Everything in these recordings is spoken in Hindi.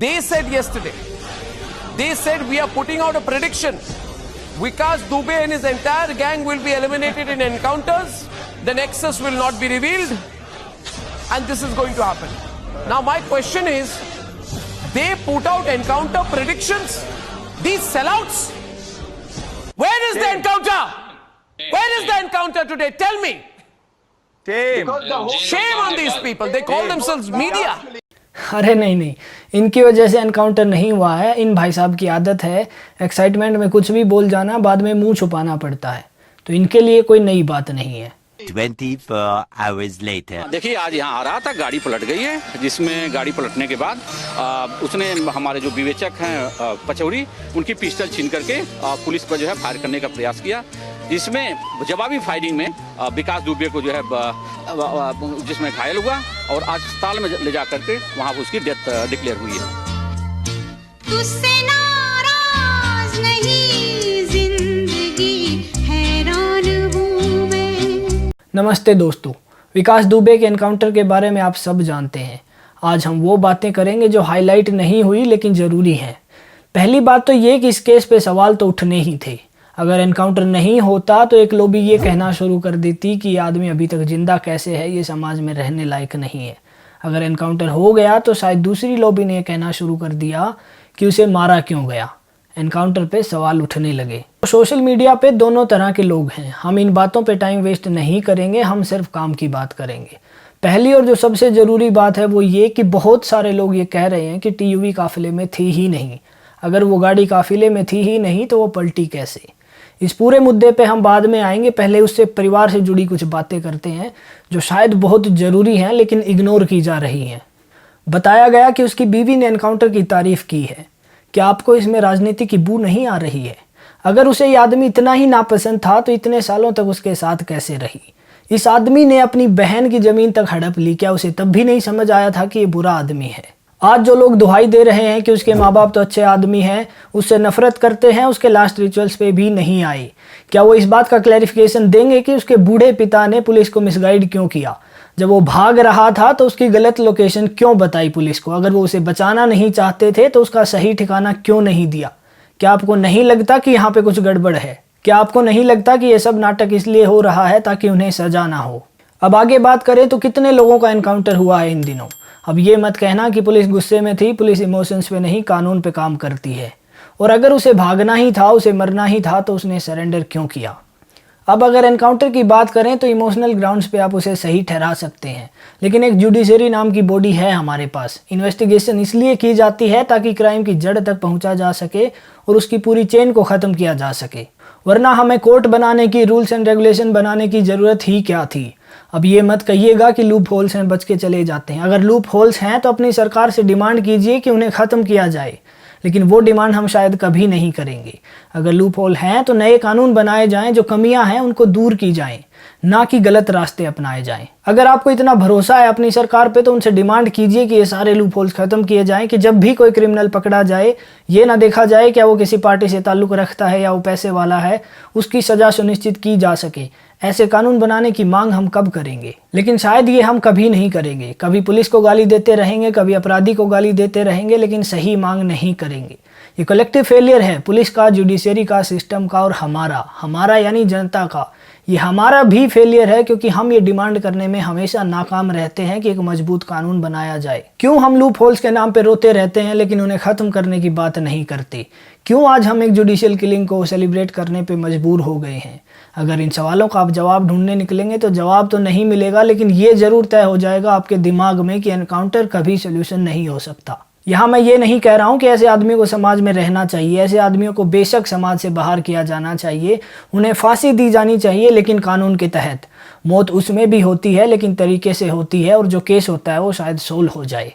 They said yesterday, they said we are putting out a prediction. Vikas Dubey and his entire gang will be eliminated in encounters. The nexus will not be revealed. And this is going to happen. Now my question is, they put out encounter predictions. These sellouts. Where is the encounter? Where is the encounter today? Tell me. Shame on these people. They call themselves media. अरे नहीं, इनकी वजह से एनकाउंटर नहीं हुआ है। इन भाई साहब की आदत है एक्साइटमेंट में कुछ भी बोल जाना, बाद में मुंह छुपाना पड़ता है। तो इनके लिए कोई नई बात नहीं है। 24 hours later. देखिए, आज यहाँ आ रहा था, गाड़ी पलट गई है, जिसमें गाड़ी पलटने के बाद उसने हमारे जो विवेचक हैं पचौरी, उनकी पिस्टल छीन करके पुलिस पर जो है फायर करने का प्रयास किया। इसमें जवाबी फायरिंग में विकास दुबे को जो है जिसमें घायल हुआ और आज अस्पताल में ले जा करके वहाँ उसकी डेथ डिक्लेयर हुई है। तुझसे नाराज नहीं, जिंदगी हैरान हूँ मैं। नमस्ते दोस्तों, विकास दुबे के एनकाउंटर के बारे में आप सब जानते हैं। आज हम वो बातें करेंगे जो हाईलाइट नहीं हुई लेकिन ज़रूरी हैं। पहली बात तो ये कि इस केस पे सवाल तो उठने ही थे। अगर एनकाउंटर नहीं होता तो एक लॉबी ये कहना शुरू कर देती कि ये आदमी अभी तक जिंदा कैसे है, ये समाज में रहने लायक नहीं है। अगर एनकाउंटर हो गया तो शायद दूसरी लॉबी ने यह कहना शुरू कर दिया कि उसे मारा क्यों गया। एनकाउंटर पे सवाल उठने लगे। सोशल मीडिया पे दोनों तरह के लोग हैं। हम इन बातों पे टाइम वेस्ट नहीं करेंगे, हम सिर्फ काम की बात करेंगे। पहली और जो सबसे ज़रूरी बात है वो ये कि बहुत सारे लोग ये कह रहे हैं कि टीयूवी काफिले में थी ही नहीं। अगर वो गाड़ी काफिले में थी ही नहीं तो वो पलटी कैसे? इस पूरे मुद्दे पे हम बाद में आएंगे। पहले उससे परिवार से जुड़ी कुछ बातें करते हैं जो शायद बहुत ज़रूरी हैं लेकिन इग्नोर की जा रही हैं। बताया गया कि उसकी बीवी ने एनकाउंटर की तारीफ़ की है। क्या आपको इसमें राजनीति की बू नहीं आ रही है? अगर उसे ये आदमी इतना ही नापसंद था तो इतने सालों तक उसके साथ कैसे रही? इस आदमी ने अपनी बहन की ज़मीन तक हड़प ली, क्या उसे तब भी नहीं समझ आया था कि ये बुरा आदमी है? आज जो लोग दुहाई दे रहे हैं कि उसके माँ बाप तो अच्छे आदमी हैं, उससे नफरत करते हैं, उसके लास्ट रिचुअल्स पे भी नहीं आए, क्या वो इस बात का क्लैरिफिकेशन देंगे कि उसके बूढ़े पिता ने पुलिस को मिसगाइड क्यों किया? जब वो भाग रहा था तो उसकी गलत लोकेशन क्यों बताई पुलिस को? अगर वो उसे बचाना नहीं चाहते थे तो उसका सही ठिकाना क्यों नहीं दिया? क्या आपको नहीं लगता कि यहाँ पे कुछ गड़बड़ है? क्या आपको नहीं लगता कि ये सब नाटक इसलिए हो रहा है ताकि उन्हें सजा ना हो? अब आगे बात करें तो कितने लोगों का एनकाउंटर हुआ है इन दिनों। अब ये मत कहना कि पुलिस गुस्से में थी, पुलिस इमोशंस पे नहीं कानून पे काम करती है। और अगर उसे भागना ही था, उसे मरना ही था तो उसने सरेंडर क्यों किया? अब अगर एनकाउंटर की बात करें तो इमोशनल ग्राउंड्स पे आप उसे सही ठहरा सकते हैं, लेकिन एक जुडिशरी नाम की बॉडी है हमारे पास। इन्वेस्टिगेशन इसलिए की जाती है ताकि क्राइम की जड़ तक पहुंचा जा सके और उसकी पूरी चेन को ख़त्म किया जा सके। वरना हमें कोर्ट बनाने की, रूल्स एंड रेगुलेशन बनाने की ज़रूरत ही क्या थी? अब ये मत कहिएगा कि लूप होल्स हैं, बच के चले जाते हैं। अगर लूप होल्स हैं तो अपनी सरकार से डिमांड कीजिए कि उन्हें ख़त्म किया जाए, लेकिन वो डिमांड हम शायद कभी नहीं करेंगे। अगर लूप होल हैं तो नए कानून बनाए जाएं, जो कमियां हैं उनको दूर की जाएं, ना कि गलत रास्ते अपनाए जाएं। अगर आपको इतना भरोसा है अपनी सरकार पे तो उनसे डिमांड कीजिए कि ये सारे लूप होल्स ख़त्म किए जाएं, कि जब भी कोई क्रिमिनल पकड़ा जाए ये ना देखा जाए क्या वो किसी पार्टी से ताल्लुक़ रखता है या वो पैसे वाला है, उसकी सज़ा सुनिश्चित की जा सके। ऐसे कानून बनाने की मांग हम कब करेंगे? लेकिन शायद ये हम कभी नहीं करेंगे। कभी पुलिस को गाली देते रहेंगे, कभी अपराधी को गाली देते रहेंगे, लेकिन सही मांग नहीं करेंगे। ये कलेक्टिव फेलियर है पुलिस का, जुडिशरी का, सिस्टम का और हमारा यानी जनता का। ये हमारा भी फेलियर है क्योंकि हम ये डिमांड करने में हमेशा नाकाम रहते हैं कि एक मजबूत कानून बनाया जाए। क्यों हम लूप होल्स के नाम पे रोते रहते हैं लेकिन उन्हें ख़त्म करने की बात नहीं करते? क्यों आज हम एक जुडिशियल किलिंग को सेलिब्रेट करने पे मजबूर हो गए हैं? अगर इन सवालों का आप जवाब ढूंढने निकलेंगे तो जवाब तो नहीं मिलेगा, लेकिन ये ज़रूर तय हो जाएगा आपके दिमाग में कि एनकाउंटर कभी सोल्यूशन नहीं हो सकता। यहाँ मैं ये नहीं कह रहा हूँ कि ऐसे आदमियों को समाज में रहना चाहिए। ऐसे आदमियों को बेशक समाज से बाहर किया जाना चाहिए, उन्हें फांसी दी जानी चाहिए, लेकिन कानून के तहत। मौत उसमें भी होती है लेकिन तरीके से होती है, और जो केस होता है वो शायद सोल्व हो जाए।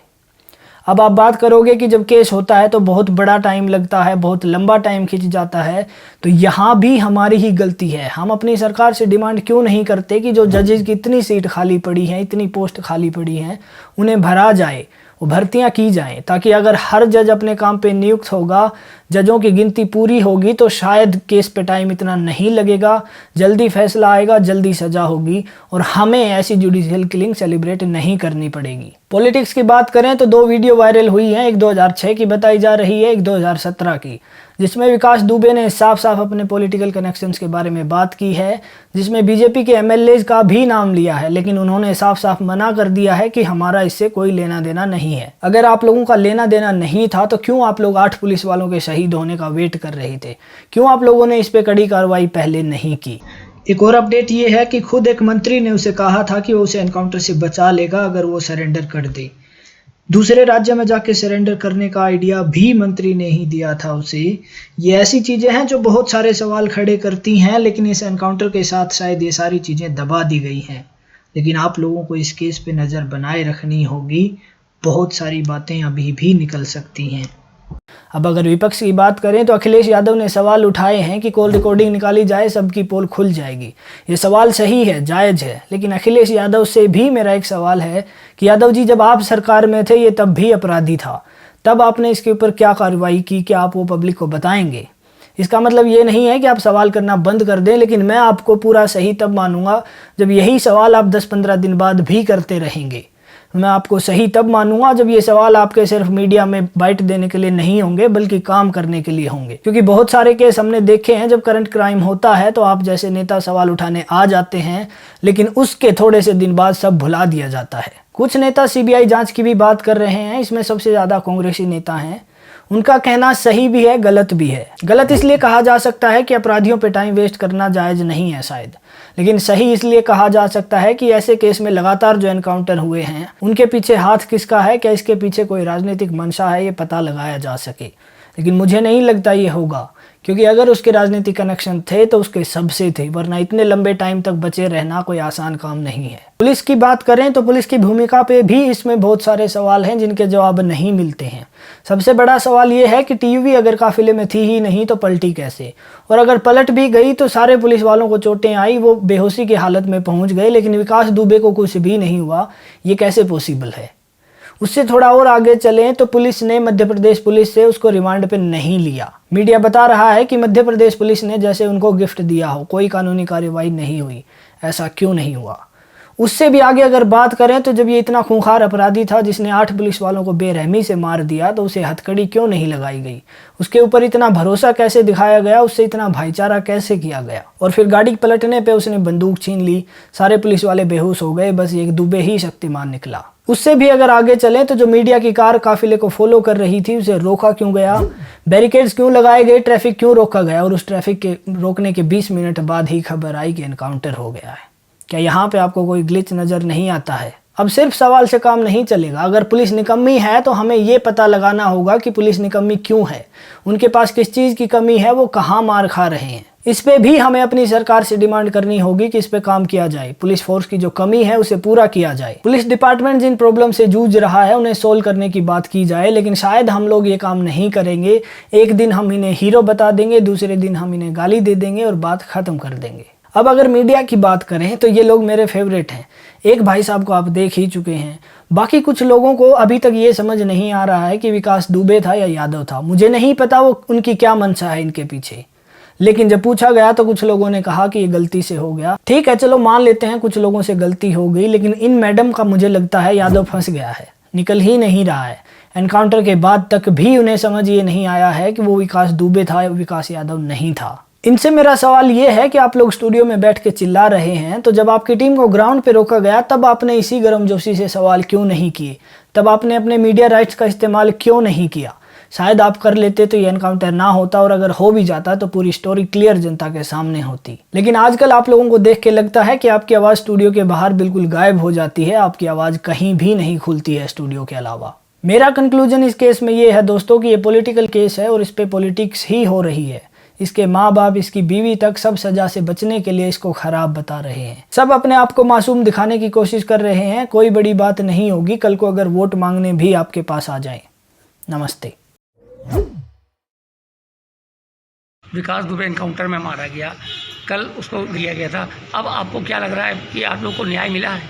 अब आप बात करोगे कि जब केस होता है तो बहुत बड़ा टाइम लगता है, बहुत लंबा टाइम खिंच जाता है, तो यहाँ भी हमारी ही गलती है। हम अपनी सरकार से डिमांड क्यों नहीं करते कि जो जजेस की इतनी सीट खाली पड़ी हैं, इतनी पोस्ट खाली पड़ी हैं, उन्हें भरा जाए। वो भर्तियां की जाएं, ताकि अगर हर जज अपने काम पे नियुक्त होगा, जजों की गिनती पूरी होगी, तो शायद केस पे टाइम इतना नहीं लगेगा, जल्दी फैसला आएगा, जल्दी सजा होगी और हमें ऐसी जुडिशियल किलिंग सेलिब्रेट नहीं करनी पड़ेगी। पॉलिटिक्स की बात करें तो 2 वीडियो वायरल हुई हैं, एक 2006 की बताई जा रही है, एक 2017 की, जिसमें विकास दुबे ने साफ साफ अपने पॉलिटिकल कनेक्शंस के बारे में बात की है, जिसमें बीजेपी के एमएलए का भी नाम लिया है, लेकिन उन्होंने साफ साफ मना कर दिया है कि हमारा इससे कोई लेना देना नहीं है। अगर आप लोगों का लेना देना नहीं था तो क्यों आप लोग 8 पुलिस वालों के शहीद होने का वेट कर रहे थे? क्यों आप लोगों ने इस पे कड़ी कार्रवाई पहले नहीं की? एक और अपडेट ये है कि खुद एक मंत्री ने उसे कहा था कि वो उसे एनकाउंटर से बचा लेगा अगर वो सरेंडर कर दे। दूसरे राज्य में जाके सरेंडर करने का आइडिया भी मंत्री ने ही दिया था उसे। ये ऐसी चीज़ें हैं जो बहुत सारे सवाल खड़े करती हैं, लेकिन इस एनकाउंटर के साथ शायद ये सारी चीज़ें दबा दी गई हैं। लेकिन आप लोगों को इस केस पे नज़र बनाए रखनी होगी, बहुत सारी बातें अभी भी निकल सकती हैं। अब अगर विपक्ष की बात करें तो अखिलेश यादव ने सवाल उठाए हैं कि कॉल रिकॉर्डिंग निकाली जाए, सबकी पोल खुल जाएगी। ये सवाल सही है, जायज़ है, लेकिन अखिलेश यादव से भी मेरा एक सवाल है कि यादव जी, जब आप सरकार में थे ये तब भी अपराधी था, तब आपने इसके ऊपर क्या कार्रवाई की? क्या आप वो पब्लिक को बताएंगे? इसका मतलब ये नहीं है कि आप सवाल करना बंद कर दें, लेकिन मैं आपको पूरा सही तब मानूंगा जब यही सवाल आप 10-15 दिन बाद भी करते रहेंगे। मैं आपको सही तब मानूंगा जब ये सवाल आपके सिर्फ मीडिया में बाइट देने के लिए नहीं होंगे, बल्कि काम करने के लिए होंगे। क्योंकि बहुत सारे केस हमने देखे हैं, जब करंट क्राइम होता है तो आप जैसे नेता सवाल उठाने आ जाते हैं, लेकिन उसके थोड़े से दिन बाद सब भुला दिया जाता है। कुछ नेता सीबीआई जांच की भी बात कर रहे हैं, इसमें सबसे ज़्यादा कांग्रेसी नेता हैं। उनका कहना सही भी है, गलत भी है। गलत इसलिए कहा जा सकता है कि अपराधियों पे टाइम वेस्ट करना जायज़ नहीं है शायद, लेकिन सही इसलिए कहा जा सकता है कि ऐसे केस में लगातार जो एनकाउंटर हुए हैं उनके पीछे हाथ किसका है, क्या इसके पीछे कोई राजनीतिक मंशा है, ये पता लगाया जा सके। लेकिन मुझे नहीं लगता ये होगा, क्योंकि अगर उसके राजनीतिक कनेक्शन थे तो उसके सबसे थे, वरना इतने लंबे टाइम तक बचे रहना कोई आसान काम नहीं है। पुलिस की बात करें तो पुलिस की भूमिका पे भी इसमें बहुत सारे सवाल हैं जिनके जवाब नहीं मिलते हैं। सबसे बड़ा सवाल ये है कि टीयूवी अगर काफिले में थी ही नहीं तो पलटी कैसे, और अगर पलट भी गई तो सारे पुलिस वालों को चोटें आई, वो बेहोशी की हालत में पहुंच गए, लेकिन विकास दुबे को कुछ भी नहीं हुआ। ये कैसे पॉसिबल है? उससे थोड़ा और आगे चलें तो पुलिस ने मध्य प्रदेश पुलिस से उसको रिमांड पे नहीं लिया। मीडिया बता रहा है कि मध्य प्रदेश पुलिस ने जैसे उनको गिफ्ट दिया हो, कोई कानूनी कार्रवाई नहीं हुई। ऐसा क्यों नहीं हुआ? उससे भी आगे अगर बात करें तो जब ये इतना खूंखार अपराधी था जिसने 8 पुलिस वालों को बेरहमी से मार दिया, तो उसे हथकड़ी क्यों नहीं लगाई गई? उसके ऊपर इतना भरोसा कैसे दिखाया गया? उससे इतना भाईचारा कैसे किया गया? और फिर गाड़ी पलटने पे उसने बंदूक छीन ली, सारे पुलिस वाले बेहोश हो गए, बस एक दुबे ही शक्तिमान निकला। उससे भी अगर आगे चलें तो जो मीडिया की कार काफिले को फॉलो कर रही थी उसे रोका क्यों गया? बैरिकेड्स क्यों लगाए गए? ट्रैफिक क्यों रोका गया? और उस ट्रैफिक के रोकने के 20 मिनट बाद ही खबर आई कि एनकाउंटर हो गया है। क्या यहाँ पे आपको कोई ग्लिच नज़र नहीं आता है? अब सिर्फ सवाल से काम नहीं चलेगा। अगर पुलिस निकम्मी है तो हमें ये पता लगाना होगा कि पुलिस निकम्मी क्यों है, उनके पास किस चीज़ की कमी है, वो कहाँ मार खा रहे हैं। इस पे भी हमें अपनी सरकार से डिमांड करनी होगी कि इस पे काम किया जाए, पुलिस फोर्स की जो कमी है उसे पूरा किया जाए। पुलिस डिपार्टमेंट जिन प्रॉब्लम से जूझ रहा है उन्हें सोल्व करने की बात की जाए, लेकिन शायद हम लोग ये काम नहीं करेंगे। एक दिन हम इन्हें हीरो बता देंगे, दूसरे दिन हम इन्हें गाली दे देंगे और बात खत्म कर देंगे। अब अगर मीडिया की बात करें तो ये लोग मेरे फेवरेट हैं। एक भाई साहब को आप देख ही चुके हैं, बाकी कुछ लोगों को अभी तक ये समझ नहीं आ रहा है कि विकास दुबे था या यादव था। मुझे नहीं पता वो उनकी क्या मंशा है इनके पीछे, लेकिन जब पूछा गया तो कुछ लोगों ने कहा कि ये गलती से हो गया। ठीक है, चलो मान लेते हैं कुछ लोगों से गलती हो गई, लेकिन इन मैडम का मुझे लगता है यादव फंस गया है, निकल ही नहीं रहा है। एनकाउंटर के बाद तक भी उन्हें समझ ये नहीं आया है कि वो विकास दुबे था, विकास यादव नहीं था। इनसे मेरा सवाल ये है कि आप लोग स्टूडियो में बैठ के चिल्ला रहे हैं, तो जब आपकी टीम को ग्राउंड पे रोका गया तब आपने इसी गर्मजोशी से सवाल क्यों नहीं किए? तब आपने अपने मीडिया राइट्स का इस्तेमाल क्यों नहीं किया? शायद आप कर लेते तो ये एनकाउंटर ना होता, और अगर हो भी जाता तो पूरी स्टोरी क्लियर जनता के सामने होती। लेकिन आजकल आप लोगों को देख के लगता है कि आपकी आवाज़ स्टूडियो के बाहर बिल्कुल गायब हो जाती है, आपकी आवाज़ कहीं भी नहीं खुलती है स्टूडियो के अलावा। मेरा कंक्लूजन इस केस में ये है दोस्तों कि ये पॉलिटिकल केस है और इस पे पॉलिटिक्स ही हो रही है। इसके माँ बाप, इसकी बीवी तक सब सजा से बचने के लिए इसको खराब बता रहे हैं। सब अपने आप को मासूम दिखाने की कोशिश कर रहे हैं। कोई बड़ी बात नहीं होगी कल को अगर वोट मांगने भी आपके पास आ जाएं। नमस्ते। विकास दुबे एनकाउंटर में मारा गया, कल उसको लिया गया था। अब आपको क्या लग रहा है कि आप लोग को न्याय मिला है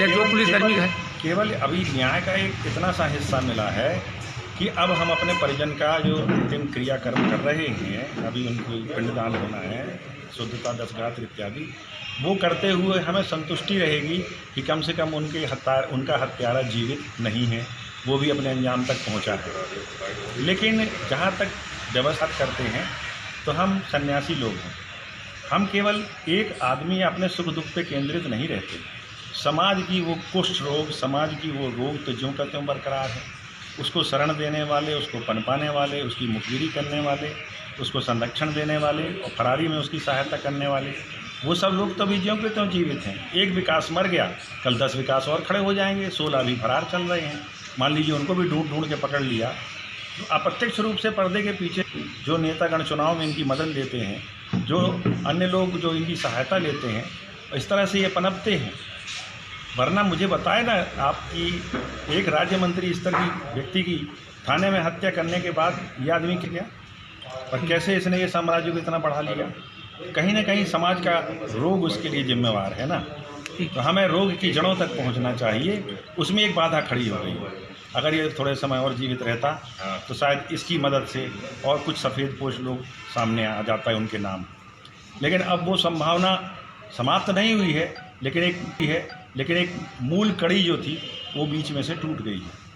या जो पुलिसकर्मी है केवल अभी न्याय का एक इतना सा हिस्सा मिला है कि अब हम अपने परिजन का जो अंतिम क्रियाकर्म कर रहे हैं, अभी उनको पिंडदान होना है, शुद्धता दशगात्र इत्यादि, वो करते हुए हमें संतुष्टि रहेगी कि कम से कम उनका हत्यारा जीवित नहीं है, वो भी अपने अंजाम तक पहुंचा है। लेकिन जहाँ तक व्यवस्था करते हैं तो हम सन्यासी लोग हैं, हम केवल एक आदमी अपने सुख दुख पे केंद्रित नहीं रहते। समाज की वो कुष्ठ रोग, समाज की वो रोग तो ज्यों का त्यों बरकरार है, उसको शरण देने वाले, उसको पनपाने वाले, उसकी मुखबिरी करने वाले, उसको संरक्षण देने वाले और फरारी में उसकी सहायता करने वाले, वो सब लोग तो भी ज्यों के त्यों जीवित हैं। एक विकास मर गया, कल 10 विकास और खड़े हो जाएंगे, 16 भी फरार चल रहे हैं। मान लीजिए उनको भी ढूंढ के पकड़ लिया, तो अप्रत्यक्ष रूप से पर्दे के पीछे जो नेतागण चुनाव में इनकी मदद लेते हैं, जो अन्य लोग जो इनकी सहायता लेते हैं, इस तरह से ये पनपते हैं। वरना मुझे बताए ना, आपकी एक राज्य मंत्री स्तर की व्यक्ति की थाने में हत्या करने के बाद ये आदमी क्या और कैसे इसने ये साम्राज्य को इतना बढ़ा लिया। कहीं ना कहीं समाज का रोग उसके लिए जिम्मेवार है ना। तो हमें रोग की जड़ों तक पहुंचना चाहिए, उसमें एक बाधा खड़ी हो गई। अगर ये थोड़े समय और जीवित रहता तो शायद इसकी मदद से और कुछ सफ़ेद पोश लोग सामने आ जाता है उनके नाम। लेकिन अब वो संभावना समाप्त नहीं हुई है, लेकिन एक मूल कड़ी जो थी वो बीच में से टूट गई है।